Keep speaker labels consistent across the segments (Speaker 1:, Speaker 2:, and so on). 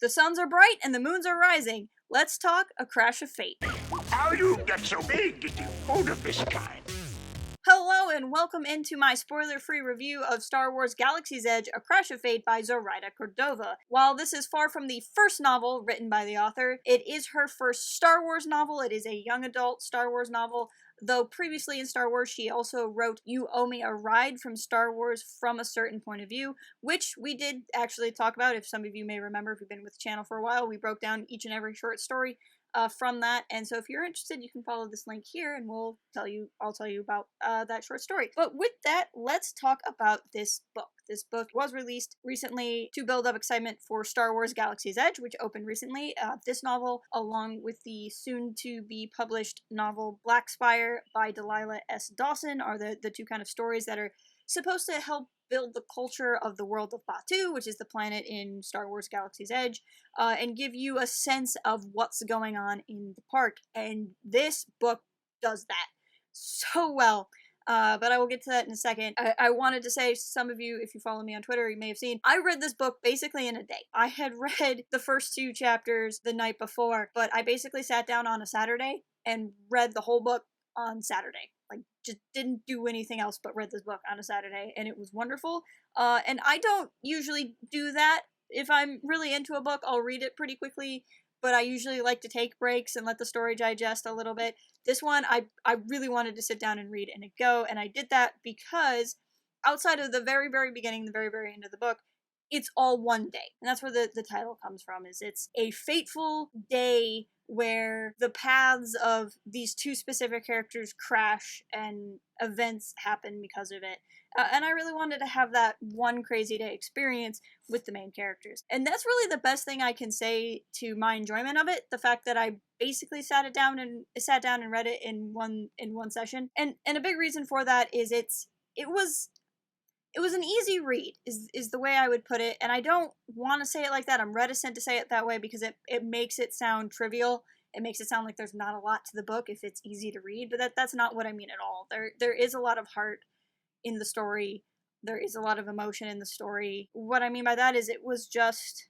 Speaker 1: The suns are bright and the moons are rising. Let's talk A Crash of Fate.
Speaker 2: How you get so big getting food of this kind?
Speaker 1: Hello and welcome into my spoiler-free review of Star Wars Galaxy's Edge, A Crash of Fate by Zoraida Córdova. While this is far from the first novel written by the author, it is her first Star Wars novel. It is a young adult Star Wars novel, though previously in Star Wars she also wrote You Owe Me a Ride from Star Wars from a Certain Point of View, which we did actually talk about. If some of you may remember, if you've been with the channel for a while, we broke down each and every short story from that, and so if you're interested, you can follow this link here and I'll tell you about that short story. But with that, let's talk about this book. This book was released recently to build up excitement for Star Wars Galaxy's Edge, which opened recently. This novel, along with the soon-to-be published novel Black Spire by Delilah S. Dawson, are the two kind of stories that are supposed to help build the culture of the world of Batuu, which is the planet in Star Wars Galaxy's Edge, and give you a sense of what's going on in the park. And this book does that so well. But I will get to that in a second. I wanted to say, some of you, if you follow me on Twitter, you may have seen, I read this book basically in a day. I had read the first 2 chapters the night before, but I basically sat down on a Saturday and read the whole book on Saturday. Like, just didn't do anything else but read this book on a Saturday, and it was wonderful. And I don't usually do that. If I'm really into a book, I'll read it pretty quickly, but I usually like to take breaks and let the story digest a little bit. This one, I really wanted to sit down and read in a go, and I did that because outside of the very, very beginning, the very, very end of the book, it's all one day. And that's where the title comes from, is it's a fateful day where the paths of these 2 specific characters crash and events happen because of it. And I really wanted to have that one crazy day experience with the main characters. And that's really the best thing I can say to my enjoyment of it, the fact that I basically sat down and read it in one session. And a big reason for that is it was an easy read, is the way I would put it, and I don't want to say it like that. I'm reticent to say it that way because it makes it sound trivial. It makes it sound like there's not a lot to the book if it's easy to read, but that's not what I mean at all. There is a lot of heart in the story. There is a lot of emotion in the story. What I mean by that is it was just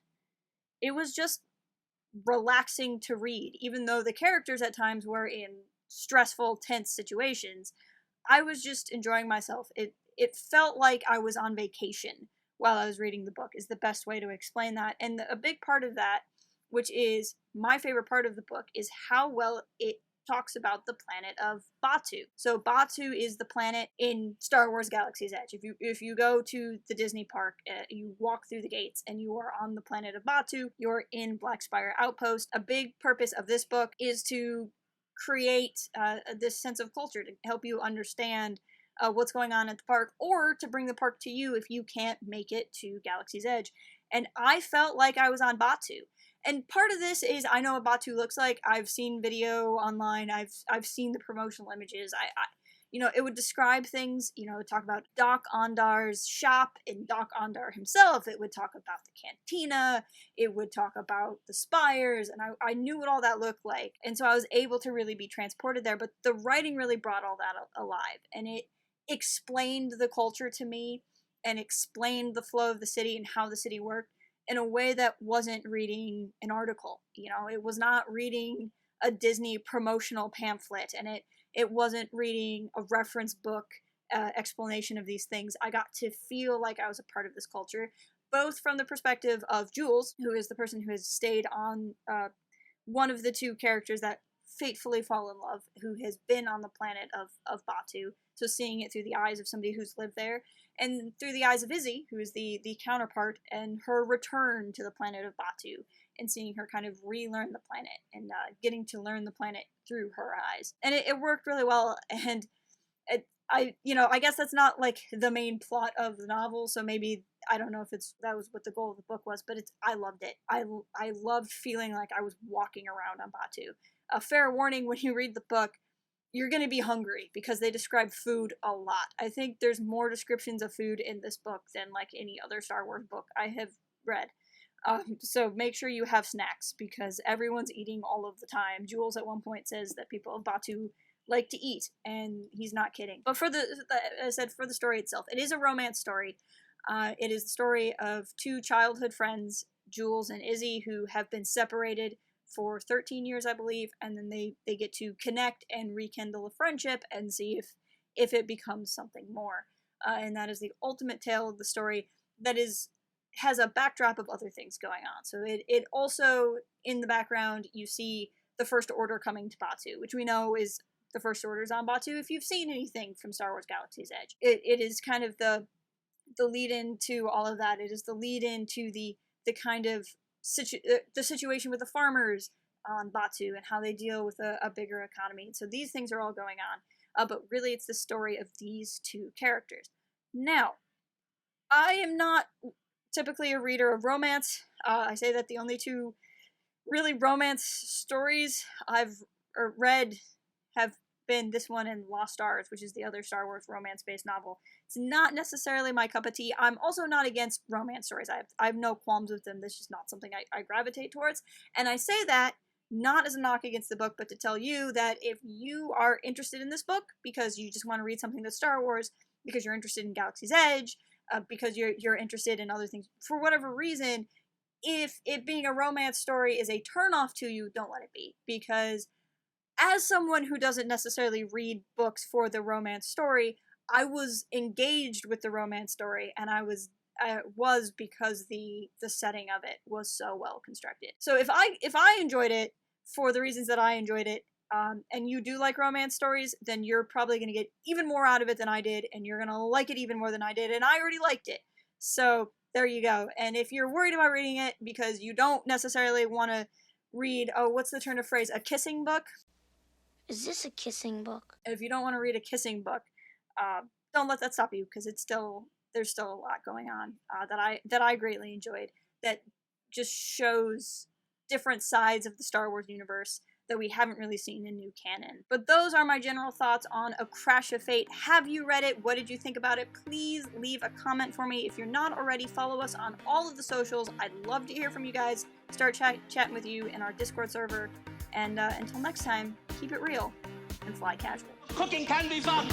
Speaker 1: relaxing to read, even though the characters at times were in stressful, tense situations. I was just enjoying myself. It felt like I was on vacation while I was reading the book, is the best way to explain that. And a big part of that, which is my favorite part of the book, is how well it talks about the planet of Batuu. So Batuu is the planet in Star Wars Galaxy's Edge. If you go to the Disney park, you walk through the gates and you are on the planet of Batuu, you're in Black Spire Outpost. A big purpose of this book is to create this sense of culture, to help you understand what's going on at the park, or to bring the park to you if you can't make it to Galaxy's Edge. And I felt like I was on Batuu. And part of this is I know what Batuu looks like. I've seen video online. I've seen the promotional images. It would describe things, talk about Doc Ondar's shop and Doc Ondar himself. It would talk about the cantina. It would talk about the spires, and I knew what all that looked like. And so I was able to really be transported there, but the writing really brought all that alive, and it explained the culture to me and explained the flow of the city and how the city worked in a way that wasn't reading an article. It was not reading a Disney promotional pamphlet, and it wasn't reading a reference book explanation of these things. I got to feel like I was a part of this culture, both from the perspective of Jules, who is the person who has stayed on one of the 2 characters that fatefully fall in love, who has been on the planet of Batuu, so seeing it through the eyes of somebody who's lived there, and through the eyes of Izzy, who is the counterpart, and her return to the planet of Batuu, and seeing her kind of relearn the planet, and getting to learn the planet through her eyes. And it worked really well, and I guess that's not like the main plot of the novel, so maybe, I don't know if that was what the goal of the book was, but I loved it. I loved feeling like I was walking around on Batuu. A fair warning, when you read the book, you're going to be hungry because they describe food a lot. I think there's more descriptions of food in this book than like any other Star Wars book I have read. So make sure you have snacks because everyone's eating all of the time. Jules at one point says that people of Batuu like to eat, and he's not kidding. But for the story itself, it is a romance story. It is the story of 2 childhood friends Jules and Izzy, who have been separated for 13 years, I believe, and then they get to connect and rekindle a friendship and see if it becomes something more. And that is the ultimate tale of the story that has a backdrop of other things going on. So it also, in the background, you see the First Order coming to Batuu, which we know is the First Order's on Batuu if you've seen anything from Star Wars Galaxy's Edge. It is kind of the lead-in to all of that. It is the lead-in to the kind of the situation with the farmers on Batuu and how they deal with a bigger economy. So these things are all going on, but really it's the story of these two characters. Now, I am not typically a reader of romance. I say that the only two really romance stories I've read have been this one and Lost Stars, which is the other Star Wars romance-based novel. It's not necessarily my cup of tea. I'm also not against romance stories. I have no qualms with them. This is just not something I gravitate towards. And I say that not as a knock against the book, but to tell you that if you are interested in this book because you just want to read something that's Star Wars, because you're interested in Galaxy's Edge, because you're interested in other things, for whatever reason, if it being a romance story is a turnoff to you, don't let it be. Because as someone who doesn't necessarily read books for the romance story, I was engaged with the romance story, and I was because the setting of it was so well constructed. So if I enjoyed it for the reasons that I enjoyed it, and you do like romance stories, then you're probably going to get even more out of it than I did, and you're going to like it even more than I did, and I already liked it. So there you go. And if you're worried about reading it because you don't necessarily want to read, what's the turn of phrase, a kissing book?
Speaker 3: Is this a kissing book?
Speaker 1: If you don't want to read a kissing book, don't let that stop you, because there's still a lot going on that I greatly enjoyed, that just shows different sides of the Star Wars universe that we haven't really seen in new canon. But those are my general thoughts on A Crash of Fate. Have you read it? What did you think about it? Please leave a comment for me. If you're not already, follow us on all of the socials. I'd love to hear from you guys. Start chatting with you in our Discord server. And until next time, keep it real and fly casual.
Speaker 4: Cooking can be fun.